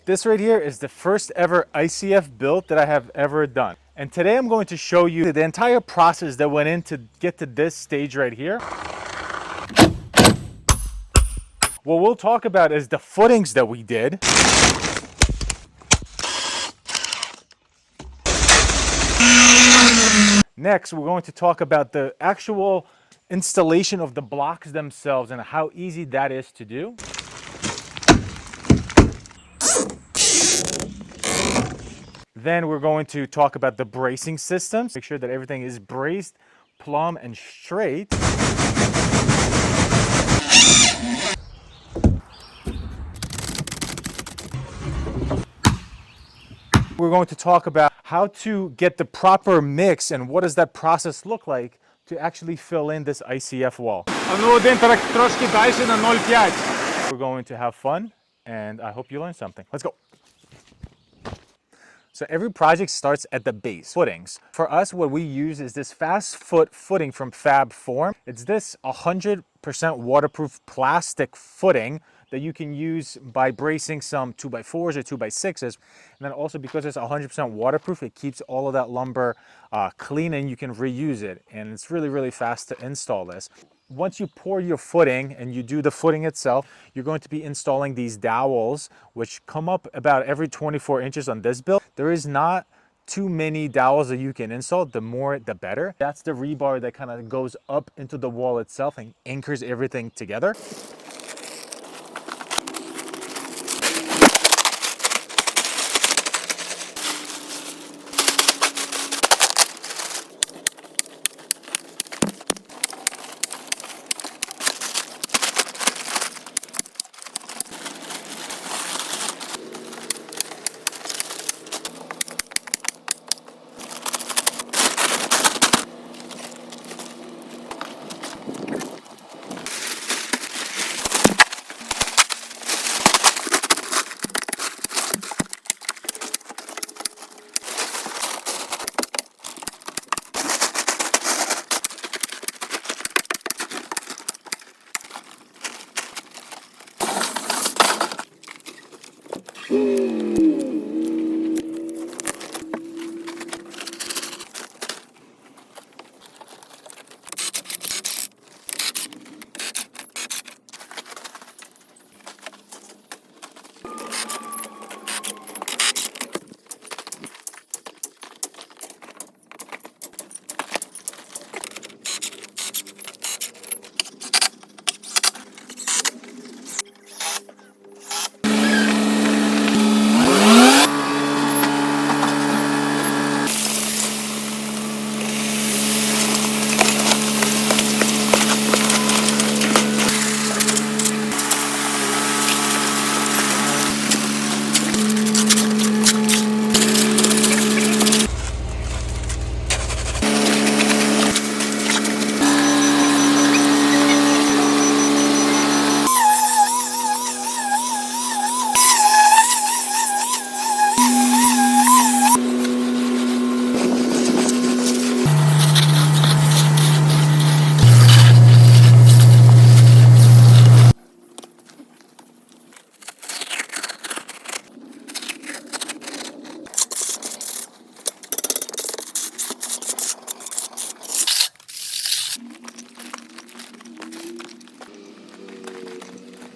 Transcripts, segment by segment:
This right here is the first ever ICF build that I have ever done. And today I'm going to show you the entire process that went in to get to this stage right here. What we'll talk about is the footings that we did. Next, we're going to talk about the actual installation of the blocks themselves and how easy that is to do. Then we're going to talk about the bracing systems. Make sure that everything is braced, plumb, and straight. We're going to talk about how to get the proper mix and what does that process look like to actually fill in this ICF wall. We're going to have fun and I hope you learn something. Let's go. So every project starts at the base, footings. For us, what we use is this fast foot footing from Fab Form. It's this 100% waterproof plastic footing that you can use by bracing some 2x4s or 2x6s. And then also because it's 100% waterproof, it keeps all of that lumber clean and you can reuse it. And it's really, really fast to install this. Once you pour your footing and you do the footing itself, you're going to be installing these dowels, which come up about every 24 inches on this build. There is not too many dowels that you can install. The more, the better. That's the rebar that kind of goes up into the wall itself and anchors everything together.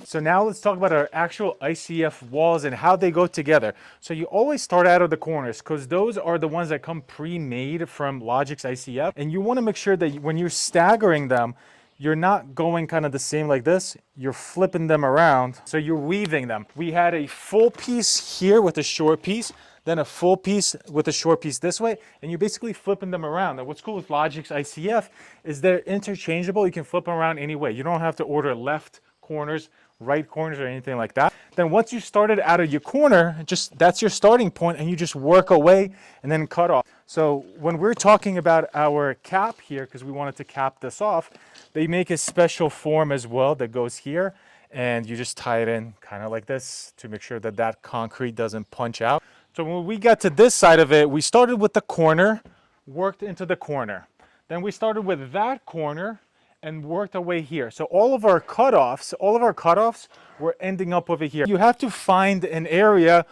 So now let's talk about our actual ICF walls and how they go together. So you always start out of the corners because those are the ones that come pre-made from Logic's ICF. And you want to make sure that when you're staggering them, you're not going kind of the same like this. You're flipping them around. So you're weaving them. We had a full piece here with a short piece, then a full piece with a short piece this way, and you're basically flipping them around. And what's cool with Logic's ICF is they're interchangeable. You can flip them around any way. You don't have to order left corners, right corners, or anything like that. Then once you started out of your corner, that's your starting point, and you just work away and then cut off. So when we're talking about our cap here, because we wanted to cap this off, they make a special form as well that goes here, and you just tie it in kind of like this to make sure that that concrete doesn't punch out. So when we got to this side of it, we started with the corner, worked into the corner. Then we started with that corner, and worked our way here. So all of our cutoffs were ending up over here. You have to find an area,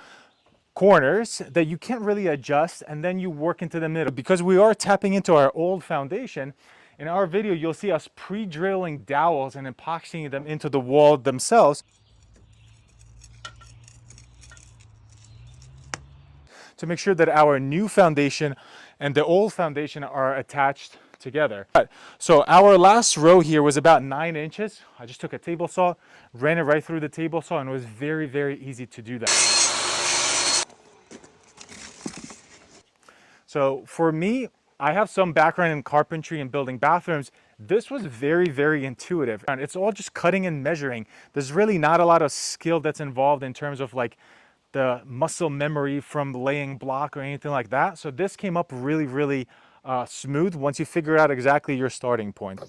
corners that you can't really adjust, and then you work into the middle. Because we are tapping into our old foundation, in our video you'll see us pre-drilling dowels and epoxying them into the wall themselves to make sure that our new foundation and the old foundation are attached together. So our last row here was about 9 inches. I just took a table saw, ran it right through the table saw, and it was very, very easy to do that. So for me, I have some background in carpentry and building bathrooms. This was very, very intuitive. And it's all just cutting and measuring. There's really not a lot of skill that's involved in terms of like the muscle memory from laying block or anything like that. So this came up really, really smooth once you figure out exactly your starting point.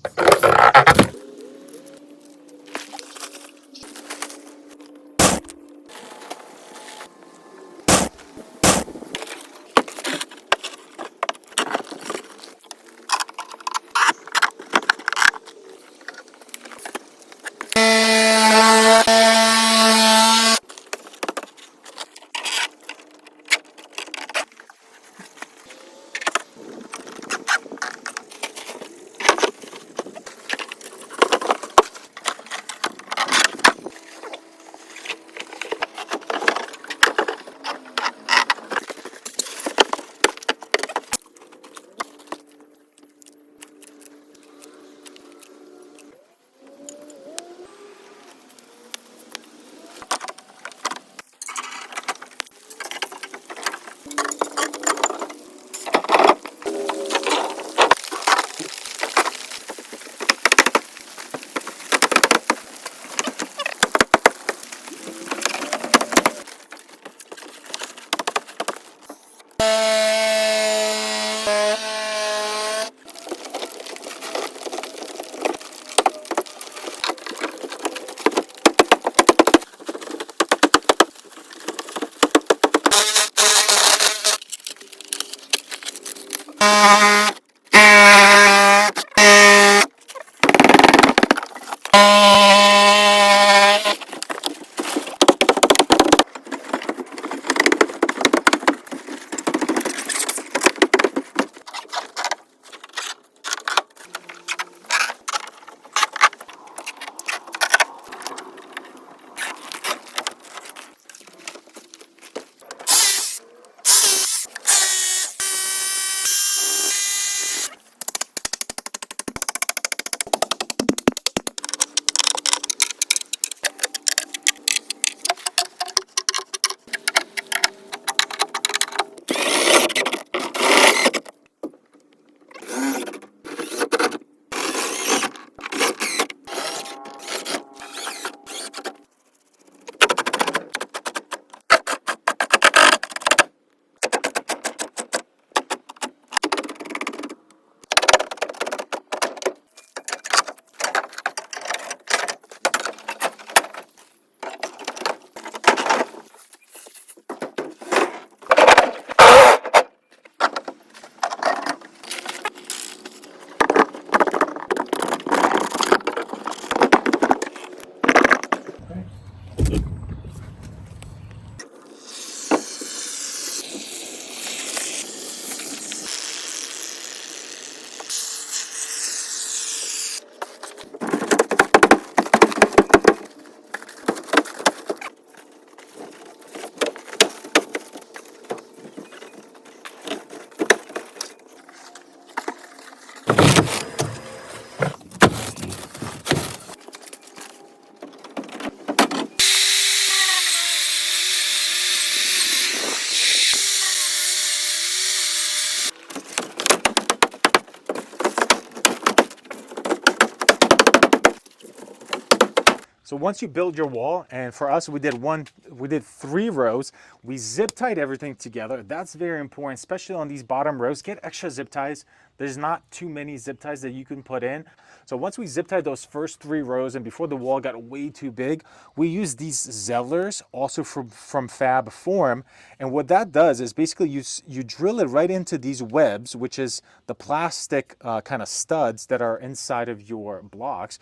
So once you build your wall, and for us we did 3 rows, we zip tied everything together. That's very important, especially on these bottom rows. Get extra zip ties. There's not too many zip ties that you can put in. So once we zip tied those first 3 rows, and before the wall got way too big, we use these Zevlers, also from Fab Form. And what that does is basically you drill it right into these webs, which is the plastic kind of studs that are inside of your blocks.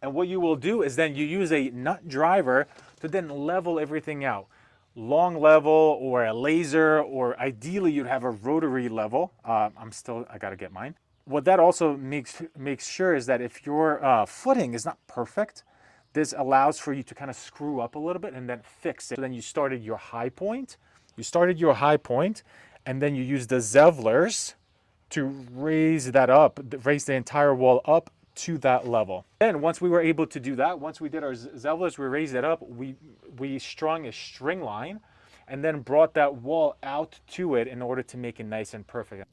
And what you will do is then you use a nut driver to then level everything out. Long level or a laser, or ideally you'd have a rotary level. I gotta get mine. What that also makes sure is that if your footing is not perfect, this allows for you to kind of screw up a little bit and then fix it. So then you started your high point. And then you use the Zevlers to raise that up, raise the entire wall up to that level. Then once we were able to do that, once we did our Zevlers, we raised it up, we strung a string line and then brought that wall out to it in order to make it nice and perfect.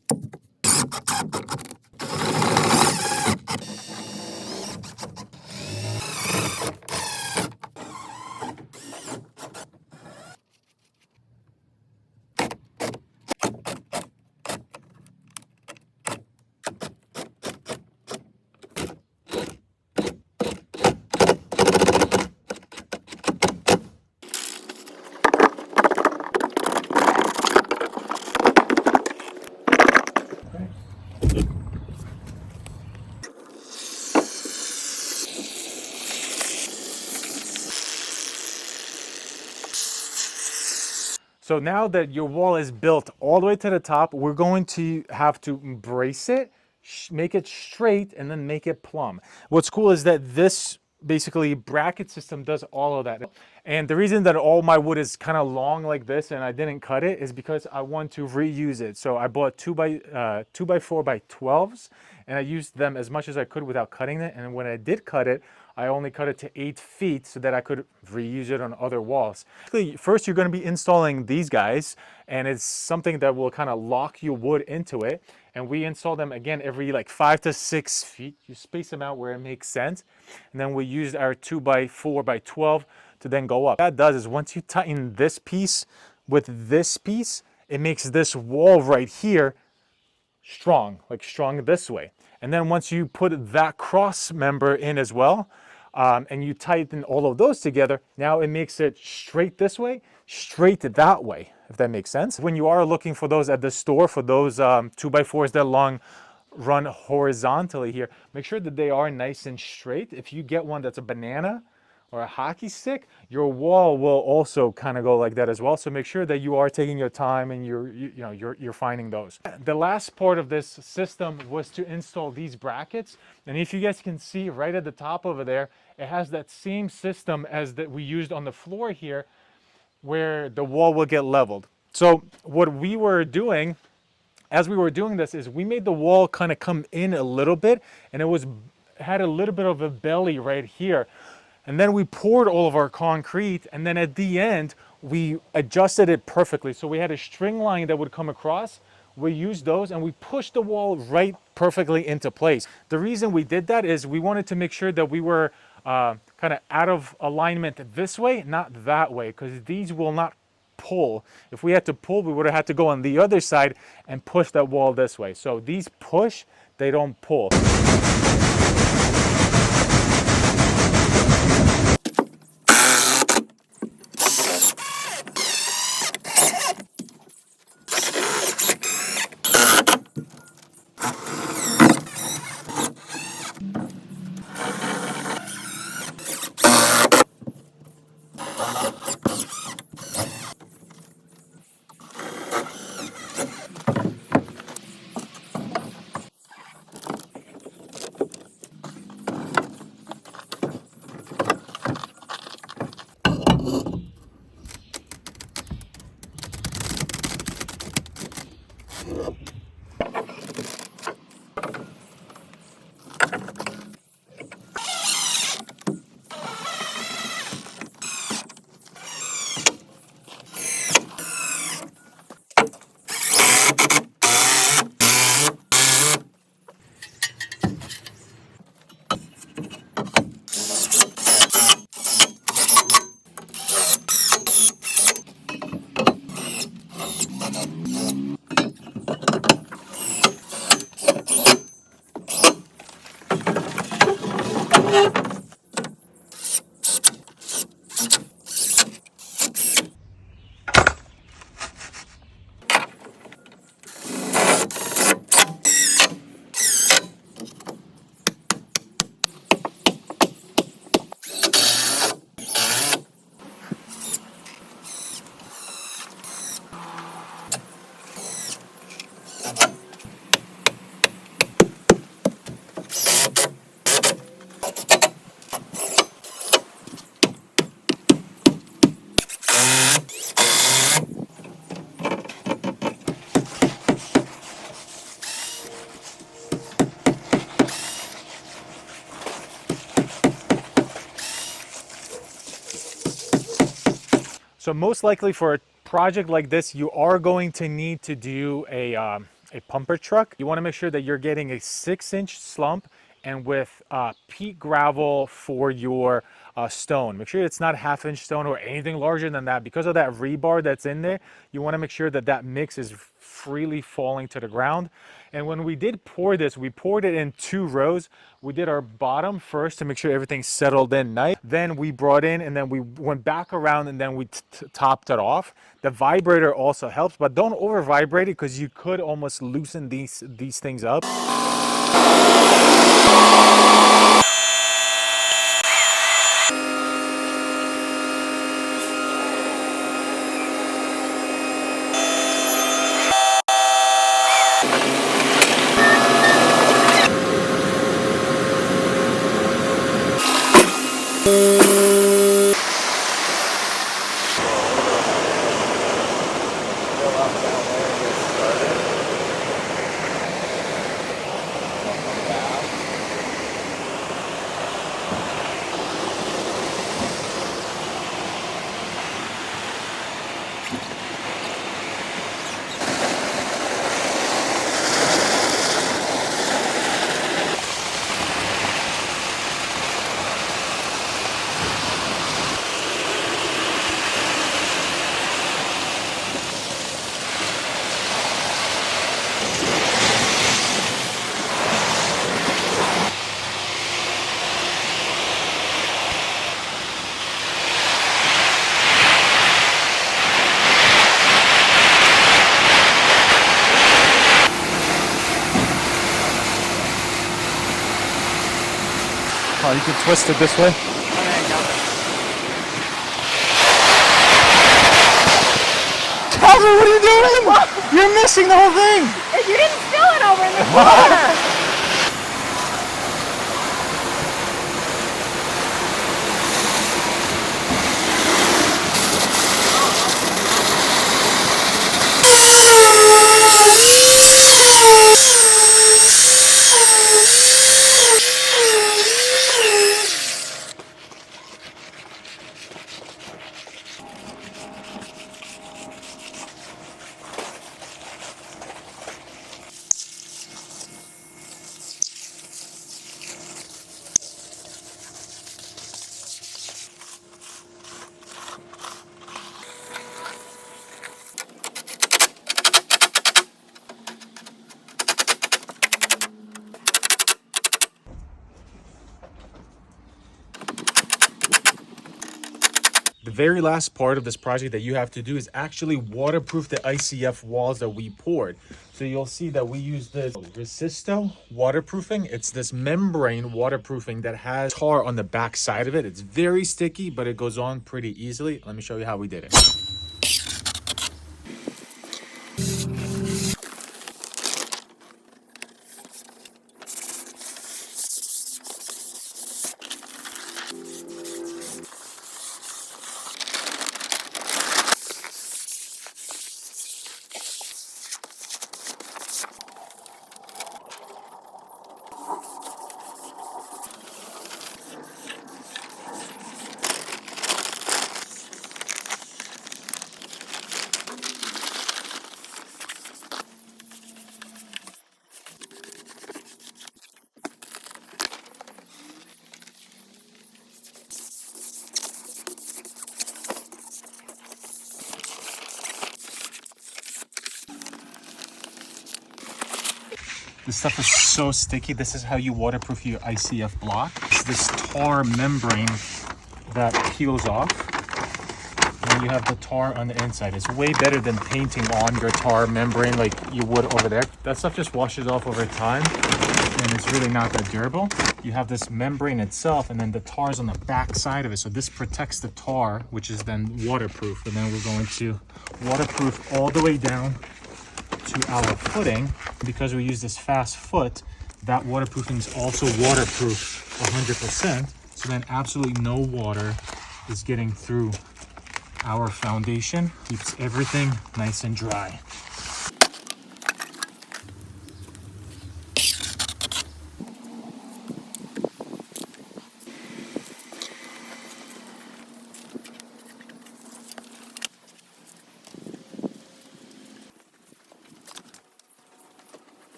So now that your wall is built all the way to the top, we're going to have to brace it, make it straight, and then make it plumb. What's cool is that this basically bracket system does all of that. And the reason that all my wood is kind of long like this and I didn't cut it is because I want to reuse it. So I bought 2x4x12s, and I used them as much as I could without cutting it. And when I did cut it, I only cut it to 8 feet so that I could reuse it on other walls. First, you're going to be installing these guys, and it's something that will kind of lock your wood into it. And we install them again every like 5 to 6 feet. You space them out where it makes sense. And then we use our 2x4x12 to then go up. What that does is once you tighten this piece with this piece, it makes this wall right here strong, like strong this way. And then once you put that cross member in as well, and you tighten all of those together, now it makes it straight this way, straight that way, if that makes sense. When you are looking for those at the store, for those 2x4s that run horizontally here, make sure that they are nice and straight. If you get one that's a banana or a hockey stick, your wall will also kind of go like that as well. So make sure that you are taking your time and you're finding those. The last part of this system was to install these brackets. And if you guys can see right at the top over there, it has that same system as that we used on the floor here, where the wall will get leveled. So what we were doing as we were doing this is we made the wall kind of come in a little bit, and it had a little bit of a belly right here. And then we poured all of our concrete, and then at the end, we adjusted it perfectly. So we had a string line that would come across. We used those and we pushed the wall right perfectly into place. The reason we did that is we wanted to make sure that we were kind of out of alignment this way, not that way, because these will not pull. If we had to pull, we would have had to go on the other side and push that wall this way. So these push, they don't pull. So most likely for a project like this, you are going to need to do a pumper truck. You want to make sure that you're getting a 6-inch slump and with peat gravel for your stone. Make sure it's not half-inch stone or anything larger than that. Because of that rebar that's in there, you want to make sure that that mix is freely falling to the ground. And when we did pour this, we poured it in 2 rows. We did our bottom first to make sure everything settled in nice. Then we brought in and then we went back around and then we topped it off. The vibrator also helps, but don't over vibrate it because you could almost loosen these things up. Oh, you can twist it this way. Calvin, what are you doing? You're missing the whole thing. You didn't spill it over in the corner. The very last part of this project that you have to do is actually waterproof the ICF walls that we poured. So you'll see that we use this Resisto waterproofing. It's this membrane waterproofing that has tar on the back side of it. It's very sticky, but it goes on pretty easily. Let me show you how we did it. This stuff is so sticky. This is how you waterproof your ICF block. It's this tar membrane that peels off. And you have the tar on the inside. It's way better than painting on your tar membrane like you would over there. That stuff just washes off over time and it's really not that durable. You have this membrane itself and then the tar is on the back side of it. So this protects the tar, which is then waterproof. And then we're going to waterproof all the way down to our footing. Because we use this fast foot, that waterproofing is also waterproof 100%. So then absolutely no water is getting through our foundation. Keeps everything nice and dry.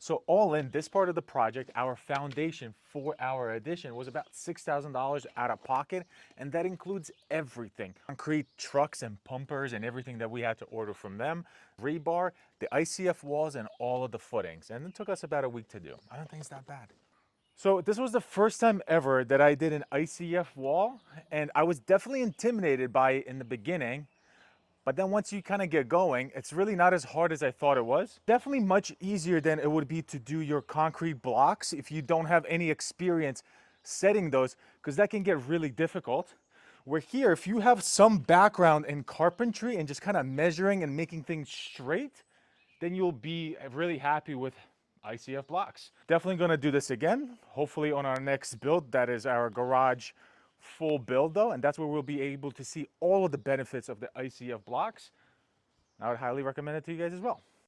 So all in, this part of the project, our foundation for our addition was about $6,000 out of pocket, and that includes everything. Concrete trucks and pumpers and everything that we had to order from them, rebar, the ICF walls, and all of the footings. And it took us about a week to do. I don't think it's that bad. So this was the first time ever that I did an ICF wall, and I was definitely intimidated by it in the beginning. But then once you kind of get going, it's really not as hard as I thought it was. Definitely much easier than it would be to do your concrete blocks if you don't have any experience setting those, because that can get really difficult. Where here, if you have some background in carpentry and just kind of measuring and making things straight, then you'll be really happy with ICF blocks. Definitely gonna do this again, hopefully on our next build. That is our garage full build though, and that's where we'll be able to see all of the benefits of the ICF blocks. I would highly recommend it to you guys as well.